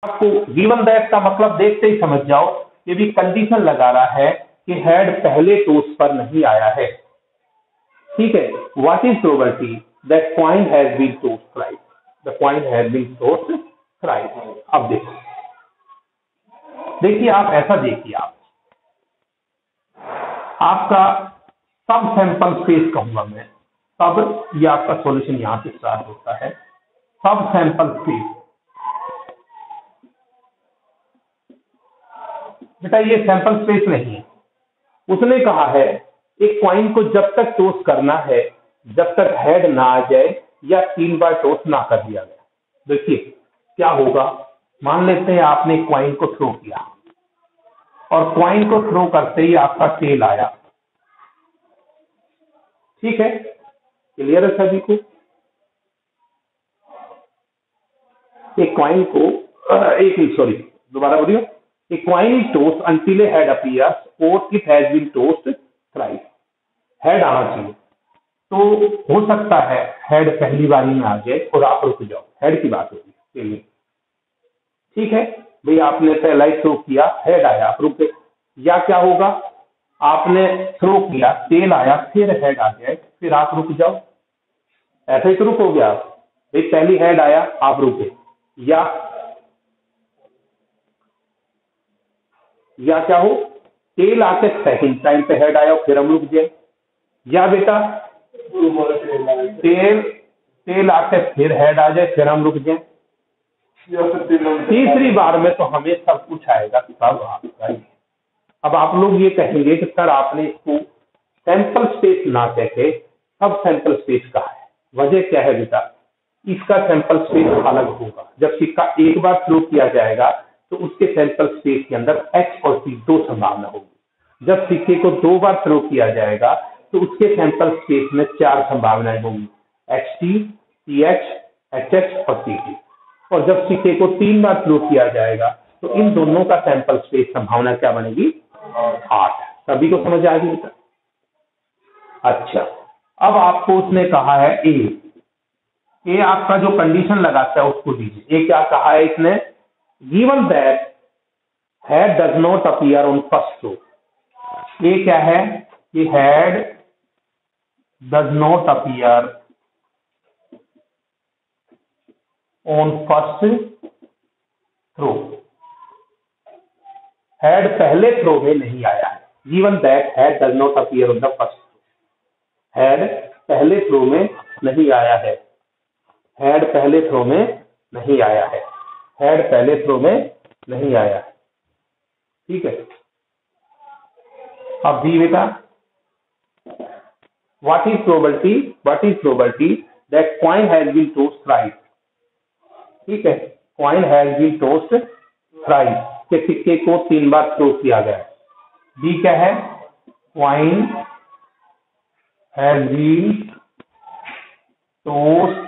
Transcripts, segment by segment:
आपको given that का मतलब देखते ही समझ जाओ, ये भी कंडीशन लगा रहा है कि हेड पहले टोस पर नहीं आया है। ठीक है, what is probability that coin has been tossed thrice, the coin has been tossed thrice. अब देखिए आप ऐसा देखिए, आपका सब सैंपल स्पेस कहूंगा मैं, तब ये आपका सॉल्यूशन यहां से स्टार्ट होता है। सब सैंपल स्पेस, बेटा ये सैंपल स्पेस नहीं है। उसने कहा है एक कॉइन को जब तक टॉस करना है जब तक हेड ना आ जाए या 3 बार टॉस ना कर दिया गया। देखिए क्या होगा, मान लेते हैं आपने कॉइन को थ्रो किया और कॉइन को थ्रो करते ही आपका टेल आया। ठीक है, क्लियर है सभी को? एक कॉइन को दोबारा बोलिए, a coin is tossed until a head appears or it has been tossed thrice। Head आना चाहिए, तो हो सकता है हेड पहली बारी में आ जाए और आप रुक जाओ, हेड की बात होगी। चलिए ठीक है भाई, आपने पहला ही थ्रो किया, हेड आया, आप रुक गए। या क्या होगा, आपने थ्रो किया, टेल आया, फिर हेड आ जाए, फिर आप रुक जाओ। ऐसे ही तो रुकोगे आप भाई, पहली हेड आया आप रुके। या क्या हो, टेल आके सेकंड टाइम पे हेड आया फिर हम रुक जाए। या बेटा टेल आके फिर हेड आ जाए फिर हम रुक जाए। तीसरी बार में तो हमें सब कुछ आएगा, सब आपका ही। अब आप लोग ये कहेंगे कि सर आपने इसको सैंपल स्पेस ना कह के सब सैंपल स्पेस कहा है। वजह क्या है बेटा, इसका सैंपल स्पेस अलग होगा। जब सिक्का एक बार थ्रो किया जाएगा तो उसके सैंपल स्पेस के अंदर एच और टी दो संभावना होगी। जब सिक्के को 2 बार थ्रो किया जाएगा तो उसके सैंपल स्पेस में 4 संभावनाएं होंगी, H T, T H, H H और टी टी। और जब सिक्के को 3 बार थ्रो किया जाएगा तो इन दोनों का सैंपल स्पेस संभावना क्या बनेगी, 8। सभी को समझ आ गई बेटा? अच्छा, अब आपको उसने कहा है ए आपका जो कंडीशन लगाता है उसको दीजिए। ए क्या कहा है इसने, given that head does not appear on first throw. ये क्या है कि head does not appear on first throw, head पहले थ्रो में नहीं आया है। Given that head does not appear on the first throw, head पहले थ्रो में नहीं आया है, हेड पहले थ्रो में नहीं आया है, हेड पहले थ्रो में नहीं आया है। ठीक है, अब दी बेटा, what is probability that coin has been tossed thrice. ठीक है, coin has been tossed thrice, के सिक्के को 3 बार थ्रो किया गया। बी क्या है, coin has been tossed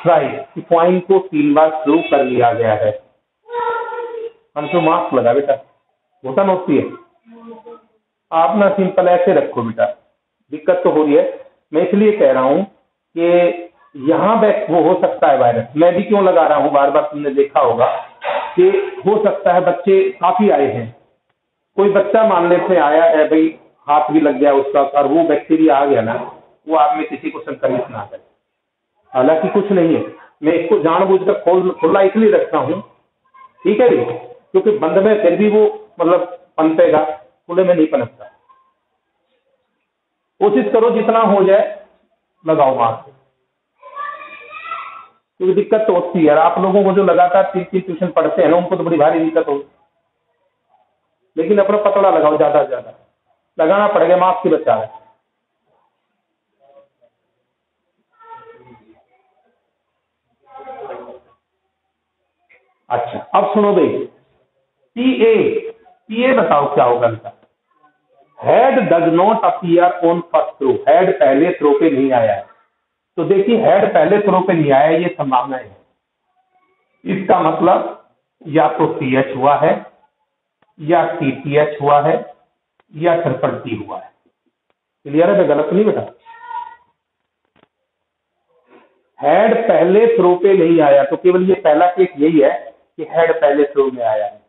thrice, coin को 3 बार थ्रो कर लिया गया है। हम तो मार्क्स लगा बेटा, होता नोटती है। आप ना सिंपल ऐसे रखो बेटा, दिक्कत तो हो रही है। मैं इसलिए कह रहा हूं कि यहाँ बैक वो हो सकता है वायरस। मैं भी क्यों लगा रहा हूं, बार बार तुमने देखा होगा कि हो सकता है बच्चे काफी आए हैं, कोई बच्चा मान लेते हैं आया है भाई, हाथ भी लग गया उसका और वो बैक्टीरिया आ गया ना, वो आप में किसी को संक्रमित ना करे। हालांकि कुछ नहीं है, मैं इसको जानबूझकर खुला इसलिए रखता हूँ, ठीक है जी, क्योंकि बंद में फिर भी वो मतलब पनपेगा, खुले में नहीं पनपता। कोशिश करो जितना हो जाए लगाओ मास्क, क्योंकि दिक्कत तो होती है। आप लोगों को जो लगातार 3 ट्यूशन पढ़ते हैं ना, उनको तो बड़ी भारी दिक्कत होगी। लेकिन अपना पतला लगाओ, ज्यादा से ज्यादा लगाना पड़ेगा, मास्क की बचा है। अच्छा अब सुनो भाई, पीए बताओ क्या होगा बेटा। Head does not appear on first throw, head पहले थ्रो पे नहीं आया है। तो देखिए हेड पहले थ्रो पे नहीं आया, ये संभावना है। इसका मतलब या तो टीएच हुआ है, या टीटीएच हुआ है, या ट्रिपल टी हुआ है। क्लियर है, गलत नहीं बेटा? हेड पहले थ्रो पे नहीं आया, तो केवल ये पहला केस यही है कि हेड पहले थ्रो में आया है,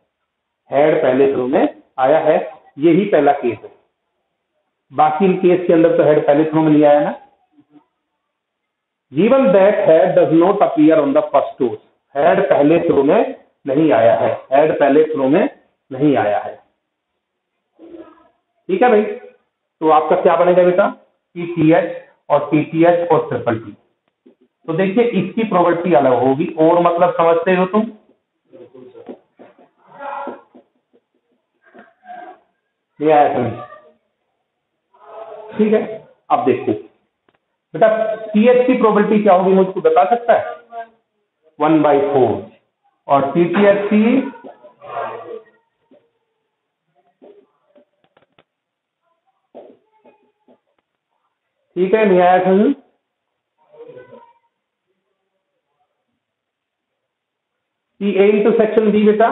हेड पहले थ्रो में आया है, यही पहला केस है। बाकी इन केस के अंदर तो हेड पहले थ्रो में नहीं आया ना। Given that head does not appear on the first toss, head पहले थ्रो में नहीं आया है, हेड पहले थ्रो में नहीं आया है। ठीक है भाई, तो आपका क्या बनेगा बेटा, टीटीएच और टीटीएच और ट्रिपल टी। तो देखिए इसकी प्रोबेबिलिटी अलग होगी, और मतलब समझते हो तुम, ये आया समझ, ठीक है। अब देखो बेटा टीएच की प्रोबेबिलिटी क्या होगी, मुझको बता सकता है, 1/4, और टीटीएच की ठीक है, नहीं आया समझ, ए इंटू सेक्शन बी बेटा,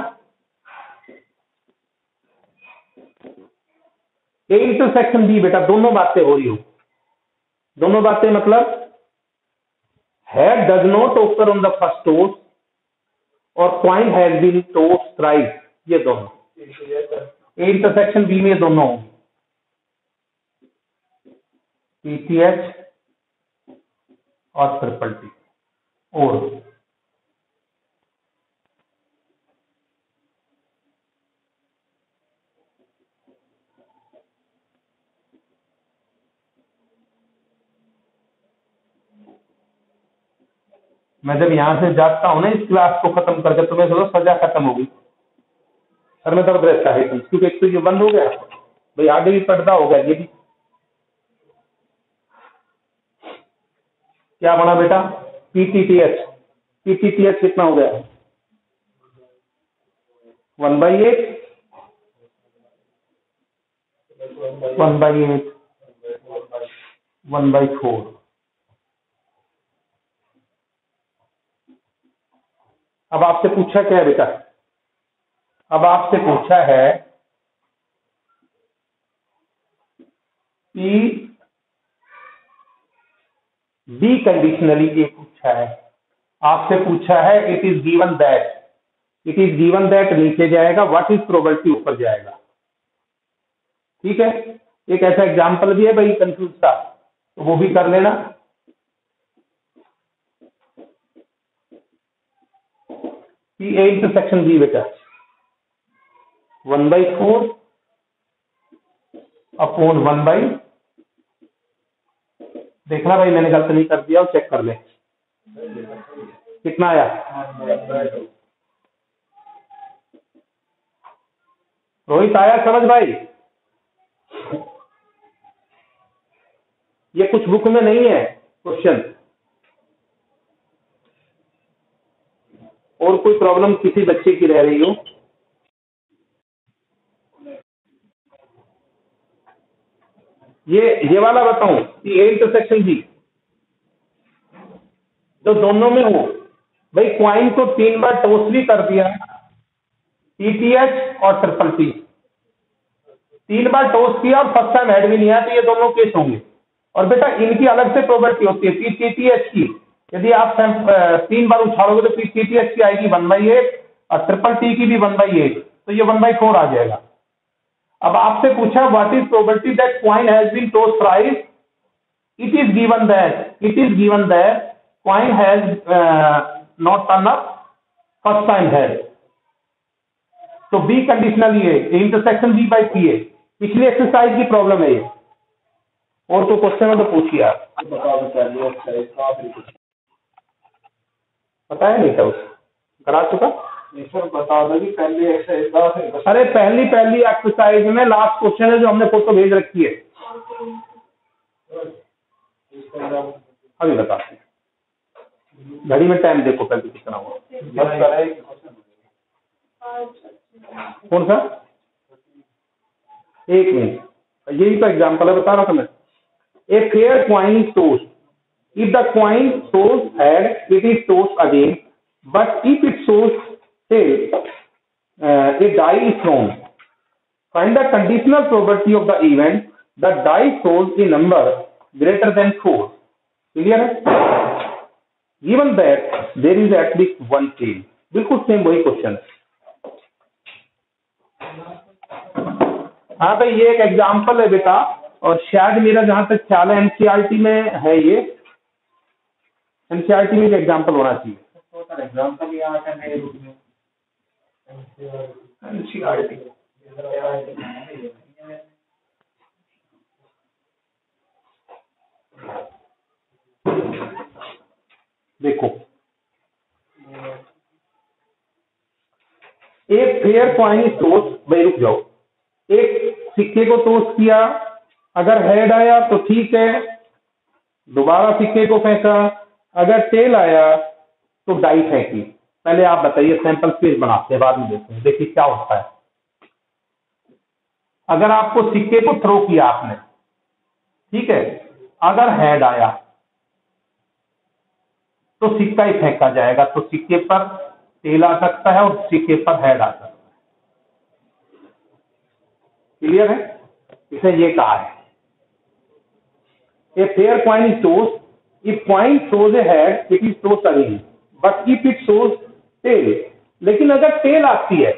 ए इंटू सेक्शन बी बेटा, दोनों बातें हो रही हो, दोनों बातें मतलब head does not occur on the first toss और coin has been toss thrice, ये दोनों ए इंटरसेक्शन बी में दोनों होंगे, टीटीएच और ट्रिपल टी। और मैं जब यहां से जाता हूं ना इस क्लास को खत्म करके, तो मैं सोचा सजा खत्म होगी, सर में दर्द रहता है, क्योंकि एक तो ये बंद हो गया भाई, आगे भी पर्दा हो गया, ये भी क्या बना बेटा, पीटीटीएच, पीटीटीएच कितना हो गया, 1/8, 1/8, 1/4। अब आपसे पूछा क्या है बेटा, अब आपसे पूछा है कि बी कंडीशनली, ये पूछा है आपसे, पूछा है it is given that, it is given that नीचे जाएगा, व्हाट इज प्रोबेबिलिटी ऊपर जाएगा। ठीक है, एक ऐसा एग्जांपल भी है भाई कंफ्यूज था, तो वो भी कर लेना। कि ए इंटरसेक्शन बी बेटा 1/4 अपॉन 1/, देखना भाई मैंने गलत नहीं कर दिया, और चेक कर ले कितना आया, रोहित आया समझ भाई, ये कुछ बुक में नहीं है क्वेश्चन, और कोई प्रॉब्लम किसी बच्चे की रह रही हो, ये वाला बताऊं कि ए इंटरसेक्शन बी जो दोनों में हो, भाई क्वाइन को 3 बार टॉस भी कर दिया, टीटीएच और ट्रिपल टी, 3 बार टॉस किया और फर्स्ट टाइम हेड भी नहीं आया, तो ये दोनों केस होंगे। और बेटा इनकी अलग से प्रोबेबिलिटी होती है, टीटीएच की यदि आप 3 बार उछालोगे तो टीटीएच की आएगी 1/8 और ट्रिपल टी की भी 1/8, तो ये 1/4 आ जाएगा। अब आपसे पूछा what is probability that coin has been toss thrice, it is given that coin has not turn up first time head, तो बी कंडीशनल ये intersection B by T A, पिछली एक्सरसाइज की प्रॉब्लम है ये, और तो क्वेश्चन में तो पूछिए आप, बताया नहीं था उस करा चुका, बता दो कि पहली एक्सरसाइज, अरे पहली एक्सरसाइज में लास्ट क्वेश्चन है जो हमने फोटो भेज रखी है, अभी बताते हैं, घड़ी में टाइम देखो पहले कितना हुआ, कौन सा, एक मिनट, यही तो एग्जाम्पल है, बता रहा था मैं। A fair coin toss, if the coin toss head it is toss again, but if it toss tail a die is thrown, find the conditional probability of the event the die throws a number greater than 4, clear है। Given that there is at least one tail. बिल्कुल same वही question. हाँ भाई ये एक example है बेटा, और शायद मेरा जहां तक ख्याल है एनसीईआरटी में है ये, एनसीईआरटी में एग्जाम्पल होना चाहिए। एग्जाम्पल यहाँ का मेरे रूप में एनसीईआरटी देखो, एक फेयर कॉइन टॉस, भाई रुक जाओ, एक सिक्के को टॉस किया, अगर हेड आया तो ठीक है, दोबारा सिक्के को फेंका, अगर टेल आया तो डाई फेंकी। पहले आप बताइए, सैंपल स्पेस बनाते हैं, बाद में देखते हैं, देखिए क्या होता है। अगर आपको सिक्के को थ्रो किया आपने, ठीक है, अगर हेड आया तो सिक्का ही फेंका जाएगा, तो सिक्के पर टेल आ सकता है और सिक्के पर हेड आ सकता है। क्लियर है? इसे ये कहा है a fair coin is toss, if coin throws a head it is toss again, but if it throws tail, लेकिन अगर टेल आती है,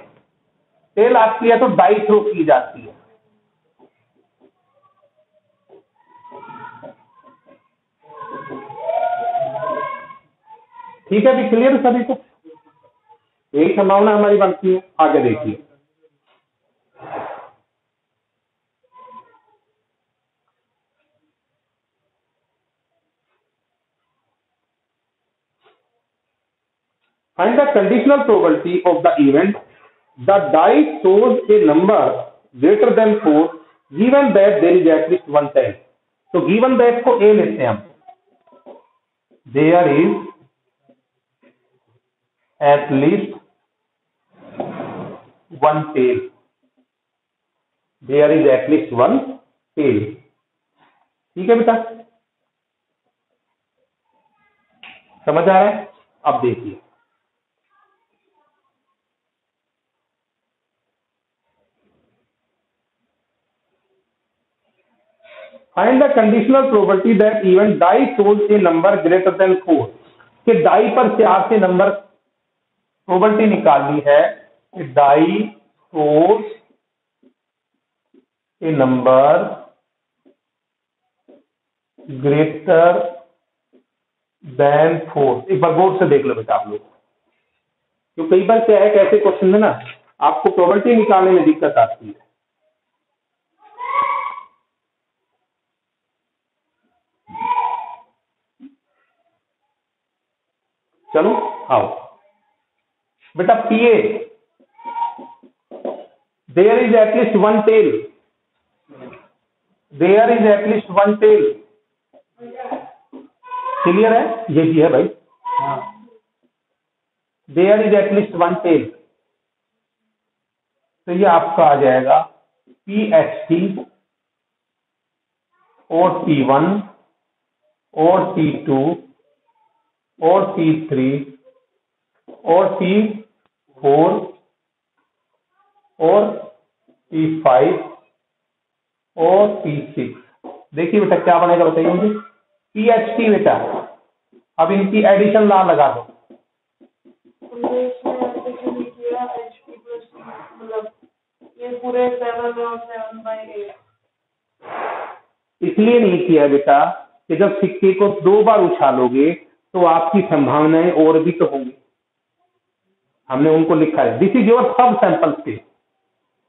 टेल आती है तो डाई थ्रो की जाती है। ठीक है, अभी क्लियर है सभी को? यही संभावना हमारी बनती है। आगे देखिए, find the conditional probability of the event the die shows a number greater than 4 given that there is at least one tail। तो given that को a लेते हैं हम, there is at least one tail, there is at least one tail। ठीक है बेटा, समझ आ रहा है? अब देखिए, find the conditional probability that even die shows a number greater than 4। कि डाई पर 4 से नंबर, प्रोबेबिलिटी निकालनी है कि die shows a number greater than 4। एक बार गौर से देख लो बेटा आप लोग, तो कई बार क्या है कि ऐसे क्वेश्चन में ना आपको प्रोबेबिलिटी निकालने में दिक्कत आती है। चलो आओ बेटा, PA there is at least one tail, there is at least one tail. Clear है? ये भी है भाई, there is at least one tail, तो ये आपका आ जाएगा PHT और P1 और P2 और P3 और P4 और P5 और P6। देखिए बेटा क्या बनेगा, बताइए मुझे। PHT बेटा, अब इनकी एडिशन ला लगा दो। ये पूरे 7/8 इसलिए नहीं किया बेटा कि जब सिक्के को 2 बार उछालोगे तो आपकी संभावनाएं और भी तो होंगी। हमने उनको लिखा है दिस इज योर सब सैंपल स्पेस।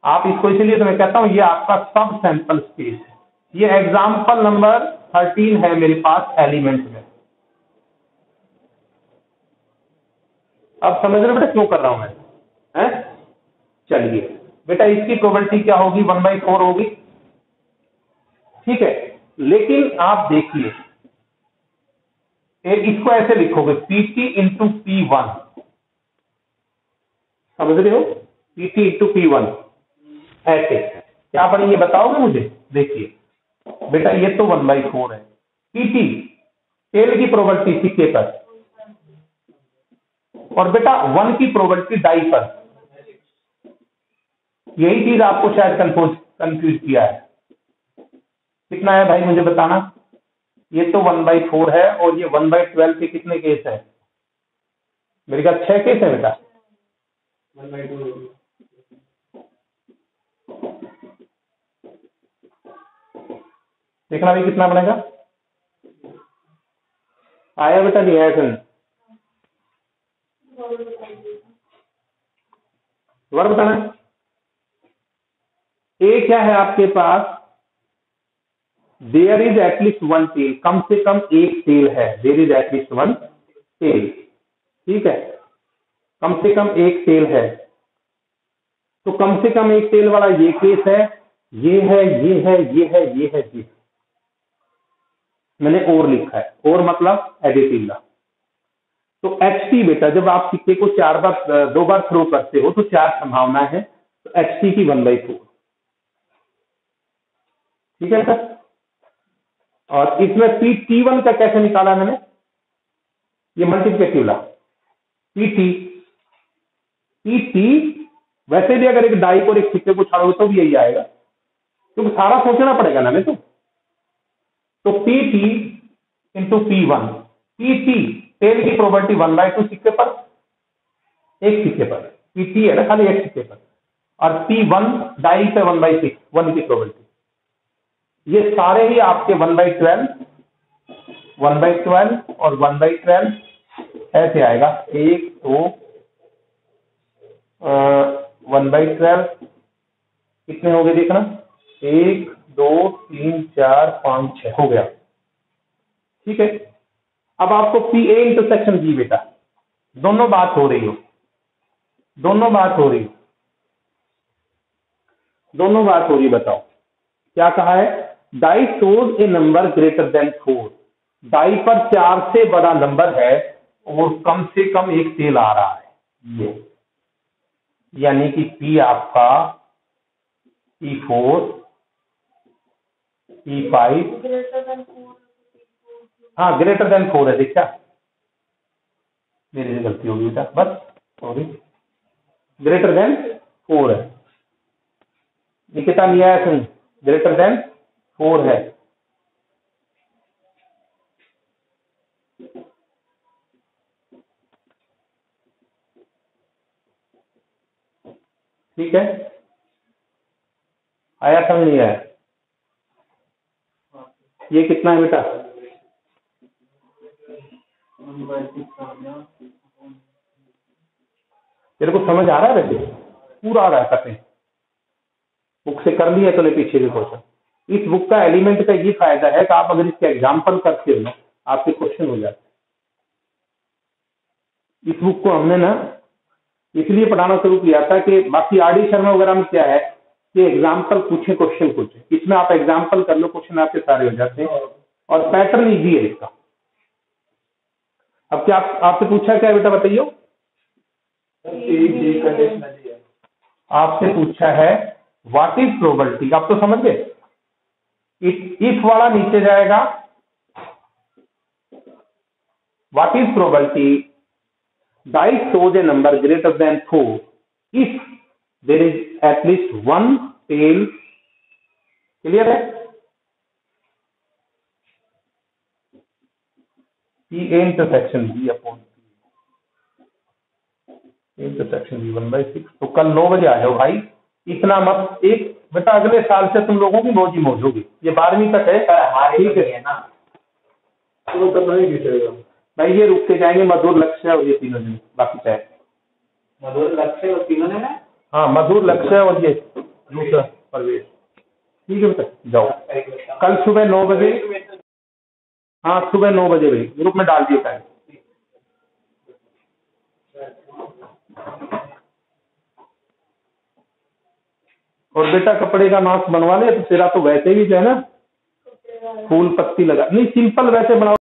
आप इसको, इसलिए तो मैं कहता हूं ये आपका सब सैंपल स्पेस है। ये एग्जाम्पल नंबर 13 है मेरे पास एलिमेंट में। अब समझ रहे बेटा क्यों कर रहा हूं मैं, हैं? चलिए बेटा, इसकी प्रोबेबिलिटी क्या होगी, 1/4 होगी। ठीक है, लेकिन आप देखिए इसको ऐसे लिखोगे PT इंटू P1, समझ रहे हो? PT इंटू P1 ऐसे क्या बनेंगे बताओगे मुझे? देखिए बेटा ये तो 1/4 है। PT टेल की प्रोबेबिलिटी सिक्के पर, और बेटा 1 की प्रोबेबिलिटी डाई पर। यही चीज आपको शायद कंफ्यूज किया है। कितना है भाई मुझे बताना? ये तो 1/4 है, और ये 1/12 के कितने केस है? मेरे ख्याल 6 केस है बेटा। 1/2 देखना भी कितना बनेगा। आया बेटा, नहीं आया? फिर दोबारा बताना। ए क्या है आपके पास? There is at least one tail, कम से कम एक टेल है। There is at least one tail, ठीक है, कम से कम एक टेल है। तो कम से कम एक टेल वाला ये केस है, ये है, ये है, ये है, ये है, ये। मैंने और लिखा है, और मतलब एडिटिव। तो HT बेटा, जब आप सिक्के को 2 बार थ्रो करते हो तो 4 संभावना है, तो HT की 1/4, ठीक है सर। और इसमें PT1 का कैसे निकाला मैंने? ये मल्टीप्लिकेटिव ला। PT वैसे भी अगर एक डाई को और एक सिक्के को छाड़ोगे तो भी यही आएगा, क्योंकि सारा सोचना पड़ेगा ना मेरे को। तो PT into P1, PT tail की प्रोबेबिलिटी 1/2 सिक्के पर, एक सिक्के पर, PT है ना खाली एक सिक्के पर, और P1 डाई पे 1/6, 1 की प्रोबेबिलिटी। ये सारे ही आपके 1/12, 1/12 और 1/12 ऐसे आएगा। 1 2 1/12 कितने हो गए देखना, 1 2 3 4 5 6 हो गया, ठीक है। अब आपको PA इंटरसेक्शन B बेटा, दोनों बात हो रही हो, दोनों बात हो रही, दोनों बात हो रही, बताओ क्या कहा है? Die shows a number greater than 4, die पर 4 से बड़ा नंबर है और कम से कम एक टेल आ रहा है, ये यानी कि P आपका P4 P5, हाँ ग्रेटर देन 4 है। देखा, मेरी गलती होगी बेटा, बस सॉरी, ग्रेटर देन 4 है। निकिता नहीं आया सुन, ग्रेटर देन 4 है, ठीक है। आया समझ नहीं आया? ये कितना है बेटा? तेरे को समझ आ रहा है? वैसे पूरा आ रहा है, कटे बुक से कर लिया तो ले पीछे भी क्वेश्चन। इस बुक का एलिमेंट का ये फायदा है कि आप अगर इसके एग्जाम्पल करते हो ना, आपके क्वेश्चन हो जाते हैं। इस बुक को हमने ना इसलिए पढ़ाना शुरू किया था कि बाकी RD शर्मा वगैरह में क्या है कि एग्जाम्पल पूछे, क्वेश्चन पूछे, इसमें आप एग्जाम्पल कर लो, क्वेश्चन आपके सारे हो जाते हैं और पैटर्न इजी है इसका। अब क्या आपसे पूछा क्या बेटा, बताइए? आपसे पूछा है व्हाट इज प्रोबेबिलिटी, आप तो समझ गए। इफ वाला नीचे जाएगा, what is probability die shows a number greater than 4 if there is at least one tail. Clear है? PA intersection B upon intersection B 1/6। तो कल 9 बजे आ जाओ भाई, इतना मत एक बेटा, अगले साल से तुम लोगों की मौज ही मौज होगी। ये 12वीं तक है, ठीक है ना? तो करना ही चलेगा भाई। ये रुक के जाएंगे मधुर, लक्ष्य और ये तीनों जन, बाकी चाहे मधुर, लक्ष्य और तीनों ने, हाँ मधुर, लक्ष्य और ये दूसरा परवेश, ठीक है बेटा। जाओ कल सुबह 9 बजे, हाँ सुबह 9 बजे भाई ग्रुप में डाल दिए टाइम। और बेटा कपड़े का मास्क बनवा ले, तो तेरा तो वैसे भी जो है ना फूल पत्ती लगा, नहीं सिंपल वैसे बनाओ।